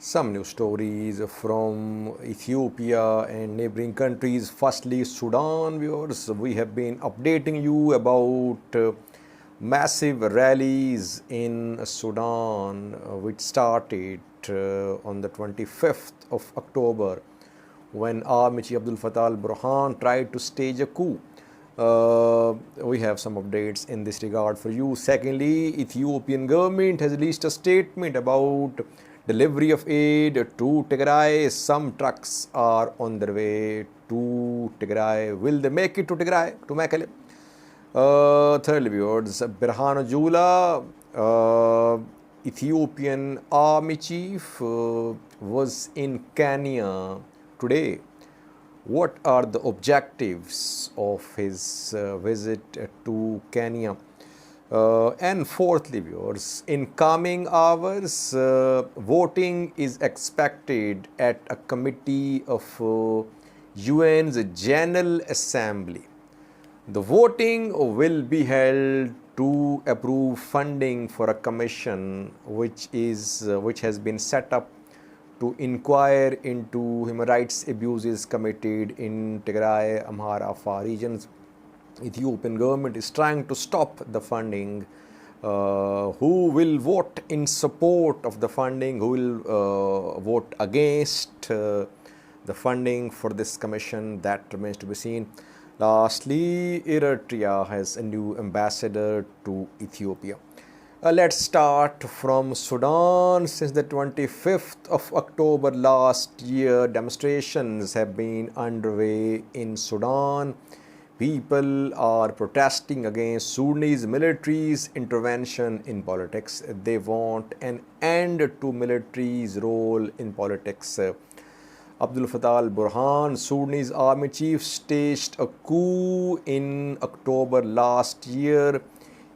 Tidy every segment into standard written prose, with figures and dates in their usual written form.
Some news stories from Ethiopia and neighboring countries. Firstly, Sudan, viewers. We have been updating you about massive rallies in Sudan, which started on the 25th of October when Army Chief Abdul Fattah al-Burhan tried to stage a coup. We have some updates in this regard for you. Secondly, Ethiopian government has released a statement about delivery of aid to Tigray. Some trucks are on their way to Tigray. Will they make it to Tigray, to Mekelle? Thirdly, viewers, Berhanu Jula, Ethiopian army chief, was in Kenya today. What are the objectives of his visit to Kenya? And fourthly, viewers, in coming hours, voting is expected at a committee of UN's General Assembly. The voting will be held to approve funding for a commission which has been set up to inquire into human rights abuses committed in Tigray, Amhara, Afar regions. Ethiopian government is trying to stop the funding. Who will vote in support of the funding? Who will vote against the funding for this commission? That remains to be seen. Lastly, Eritrea has a new ambassador to Ethiopia. Let's start from Sudan. Since the 25th of October last year, demonstrations have been underway in Sudan. People are protesting against Sudanese military's intervention in politics. They want an end to military's role in politics. Abdul Fattah al-Burhan, Sudanese army chief, staged a coup in October last year.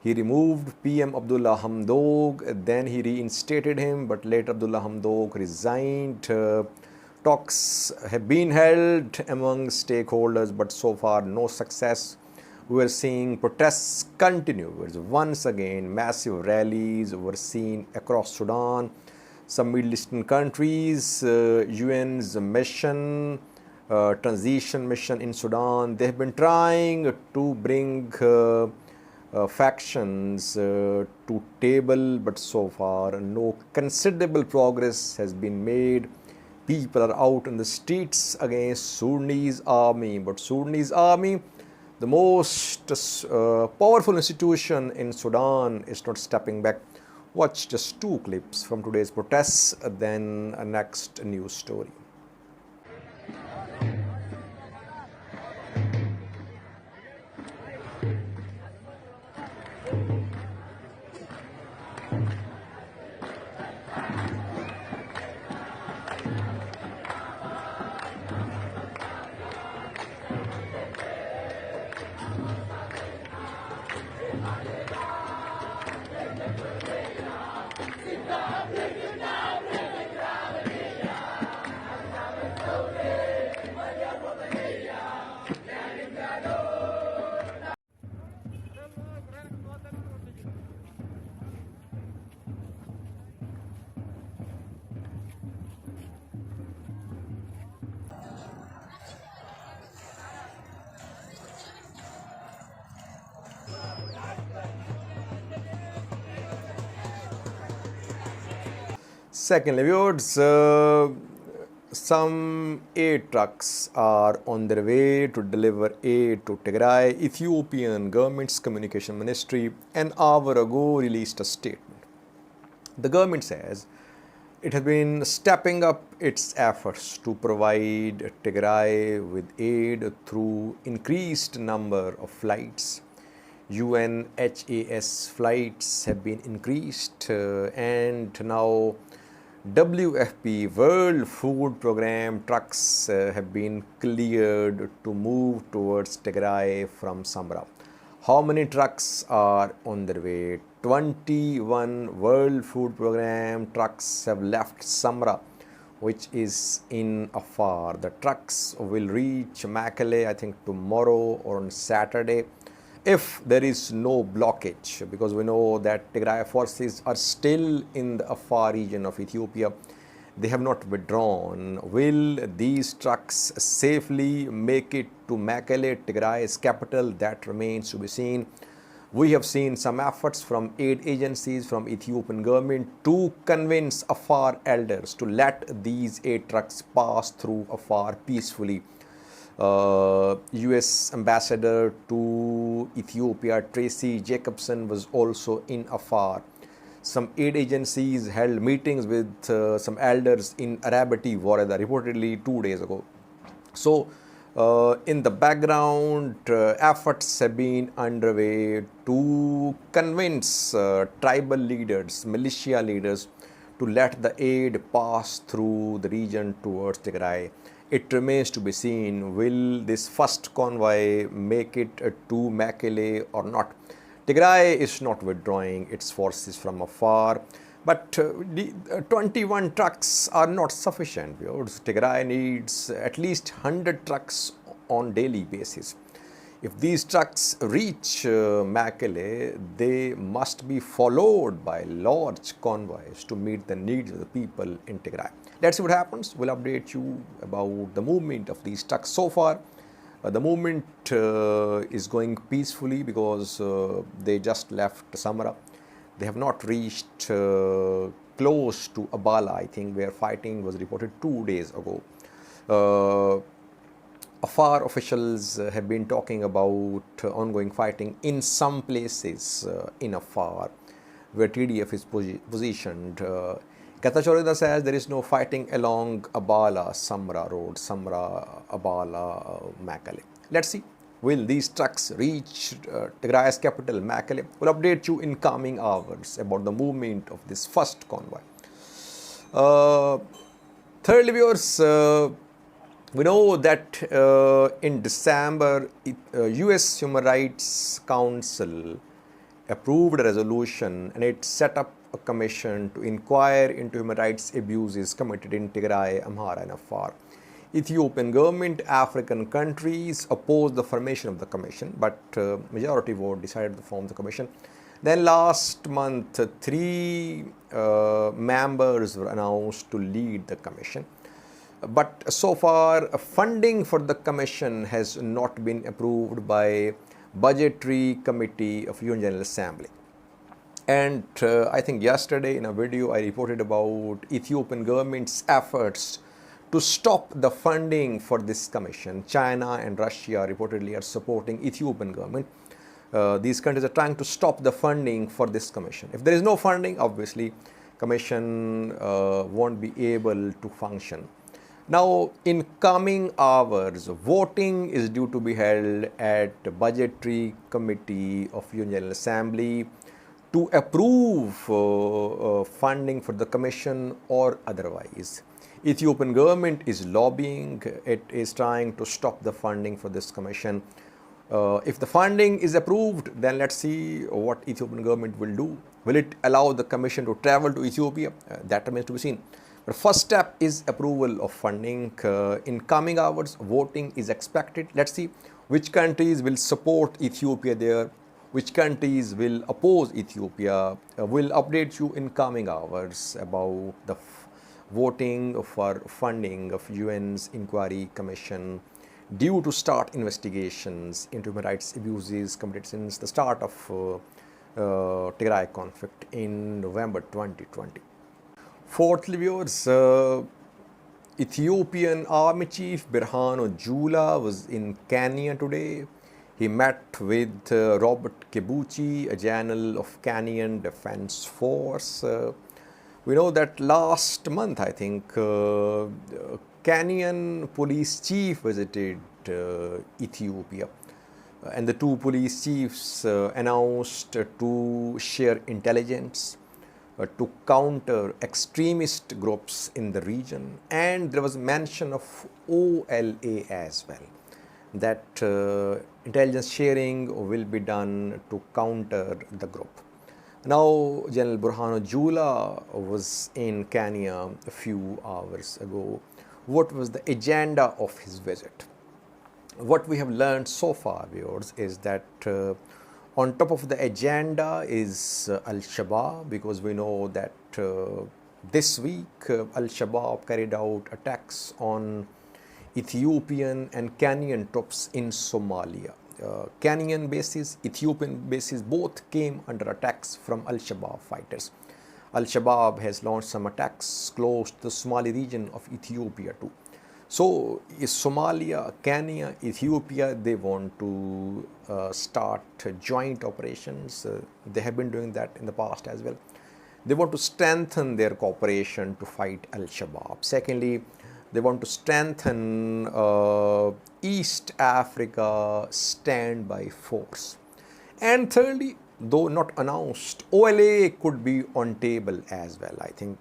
He removed PM Abdullah Hamdok, then he reinstated him, but later Abdullah Hamdok resigned. Talks have been held among stakeholders, but so far no success. We are seeing protests continue. Once again, massive rallies were seen across Sudan. Some Middle Eastern countries, UN's mission, transition mission in Sudan, they have been trying to bring factions to table, but so far no considerable progress has been made. People are out in the streets against Sudanese army, but Sudanese army, the most powerful institution in Sudan, is not stepping back. Watch just two clips from today's protests, then a next news story. Secondly, viewers, some aid trucks are on their way to deliver aid to Tigray. Ethiopian government's communication ministry an hour ago released a statement. The government says it has been stepping up its efforts to provide Tigray with aid through increased number of flights. UNHAS flights have been increased and now WFP, World Food Programme trucks have been cleared to move towards Tigray from Samra. How many trucks are on their way? 21 World Food Programme trucks have left Samra, which is in Afar. The trucks will reach Mekelle, I think, tomorrow or on Saturday, if there is no blockage, because we know that Tigray forces are still in the Afar region of Ethiopia They have not withdrawn. Will these trucks safely make it to Mekelle, Tigray's capital? That remains to be seen. We have seen some efforts from aid agencies, from Ethiopian government to convince Afar elders to let these aid trucks pass through Afar peacefully. US ambassador to Ethiopia, Tracy Jacobson, was also in Afar. Some aid agencies held meetings with some elders in Arabati, Warada, reportedly 2 days ago. So, in the background, efforts have been underway to convince tribal leaders, militia leaders, to let the aid pass through the region towards Tigray. It remains to be seen, will this first convoy make it to Mekelle or not. Tigray is not withdrawing its forces from Afar, but the 21 trucks are not sufficient. Tigray needs at least 100 trucks on daily basis. If these trucks reach Mekelle, they must be followed by large convoys to meet the needs of the people in Tigray. Let's see what happens. We'll update you about the movement of these trucks. So far, the movement is going peacefully because they just left Samara. They have not reached close to Abala, I think, where fighting was reported 2 days ago. Afar officials have been talking about ongoing fighting in some places in Afar where TDF is positioned. Gatachorida says there is no fighting along Abala Samra road, Samra, Abala, Mekelle. Let's see, will these trucks reach Tigray's capital, Mekelle? We'll update you in coming hours about the movement of this first convoy. Thirdly, viewers, we know that in December, US Human Rights Council approved a resolution and it set up a commission to inquire into human rights abuses committed in Tigray, Amhara and Afar. Ethiopian government, African countries opposed the formation of the commission, but majority vote decided to form the commission. Then last month, 3 members were announced to lead the commission. But so far, funding for the commission has not been approved by Budgetary Committee of UN General Assembly. And I think yesterday in a video I reported about Ethiopian government's efforts to stop the funding for this commission. China and Russia reportedly are supporting Ethiopian government. These countries are trying to stop the funding for this commission. If there is no funding, obviously, commission won't be able to function. Now, in coming hours, voting is due to be held at the Budgetary Committee of UN General Assembly to approve funding for the commission or otherwise. Ethiopian government is lobbying, it is trying to stop the funding for this commission. If the funding is approved, then let's see what Ethiopian government will do. Will it allow the commission to travel to Ethiopia? That remains to be seen. But first step is approval of funding. In coming hours, voting is expected. Let's see which countries will support Ethiopia there, which countries will oppose Ethiopia. We'll update you in coming hours about the voting for funding of UN's inquiry commission due to start investigations into human rights abuses committed since the start of Tigray conflict in November 2020. Fourthly, viewers, Ethiopian Army Chief Berhanu Jula was in Kenya today. He met with Robert Kebuchi, a general of Kenyan Defense Force. We know that last month, I think, Kenyan police chief visited Ethiopia. And the 2 police chiefs announced to share intelligence to counter extremist groups in the region. And there was mention of OLA as well, that intelligence sharing will be done to counter the group. Now, General Berhanu Jula was in Kenya a few hours ago. What was the agenda of his visit? What we have learned so far, viewers, is that on top of the agenda is Al-Shabaab, because we know that This week, Al-Shabaab carried out attacks on Ethiopian and Kenyan troops in Somalia. Kenyan bases, Ethiopian bases both came under attacks from Al-Shabaab fighters. Al-Shabaab has launched some attacks close to the Somali region of Ethiopia too. So, Somalia, Kenya, Ethiopia, they want to start joint operations. They have been doing that in the past as well. They want to strengthen their cooperation to fight Al-Shabaab. Secondly, they want to strengthen East Africa standby force. And thirdly, though not announced, OLA could be on table as well, I think,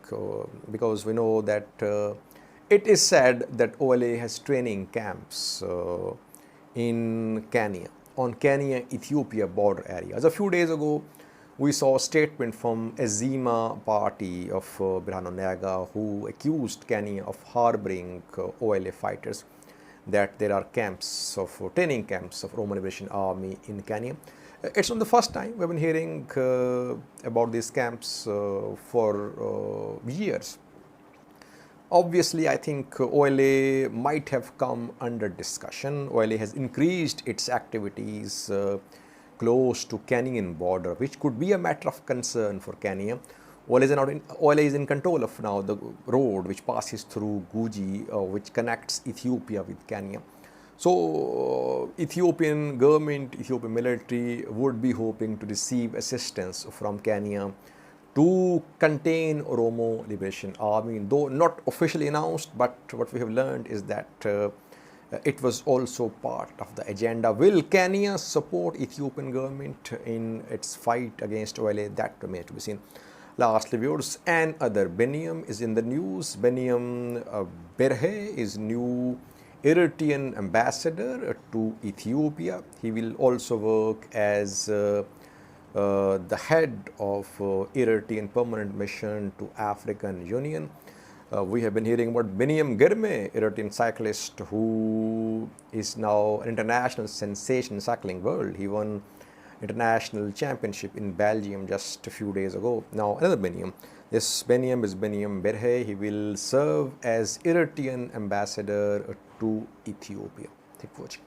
because we know that it is said that OLA has training camps in Kenya, on Kenya-Ethiopia border areas. A few days ago, we saw a statement from Azima party of Berhanu Jula, who accused Kenya of harboring OLA fighters, that there are camps of training camps of Roman Liberation Army in Kenya. It's not the first time we've been hearing about these camps for years. Obviously, I think OLA might have come under discussion. OLA has increased its activities close to Kenyan border, which could be a matter of concern for Kenya. OLA is in control of now the road which passes through Guji, which connects Ethiopia with Kenya. So, Ethiopian government, Ethiopian military would be hoping to receive assistance from Kenya to contain Oromo Liberation Army, though not officially announced, but what we have learned is that it was also part of the agenda. Will Kenya support Ethiopian government in its fight against OLA? That remains to be seen. Lastly, viewers, and other Beniam is in the news. Beniam Berhe is new Eritrean ambassador to Ethiopia. He will also work as the head of Eritrean permanent mission to African Union. We have been hearing about Beniam Girme, Eritrean cyclist who is now an international sensation in cycling world. He won international championship in Belgium just a few days ago. Now another Beniam. This Beniam is Beniam Berhe. He will serve as Eritrean ambassador to Ethiopia. Thank you for watching.